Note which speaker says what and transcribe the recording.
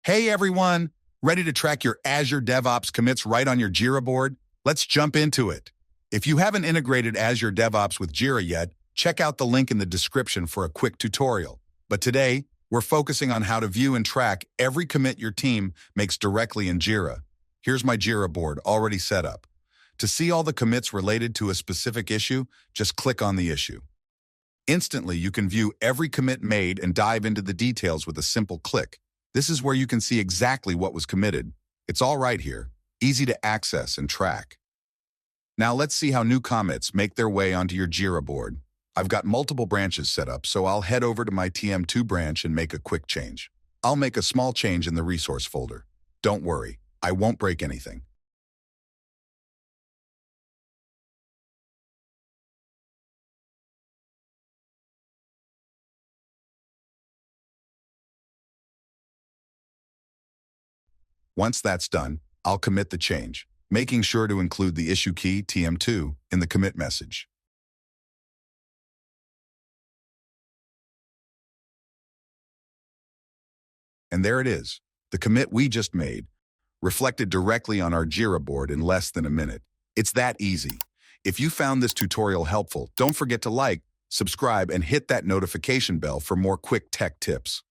Speaker 1: Hey everyone, ready to track your Azure DevOps commits right on your Jira board? Let's jump into it. If you haven't integrated Azure DevOps with Jira yet, check out the link in the description for a quick tutorial. But today, we're focusing on how to view and track every commit your team makes directly in Jira. Here's my Jira board already set up. To see all the commits related to a specific issue, just click on the issue. Instantly, you can view every commit made and dive into the details with a simple click. This is where you can see exactly what was committed. It's all right here, easy to access and track. Now let's see how new commits make their way onto your Jira board. I've got multiple branches set up, so I'll head over to my TM2 branch and make a quick change. I'll make a small change in the resource folder. Don't worry, I won't break anything. Once that's done, I'll commit the change, making sure to include the issue key TM2 in the commit message. And there it is, the commit we just made, reflected directly on our Jira board in less than a minute. It's that easy. If you found this tutorial helpful, don't forget to like, subscribe, and hit that notification bell for more quick tech tips.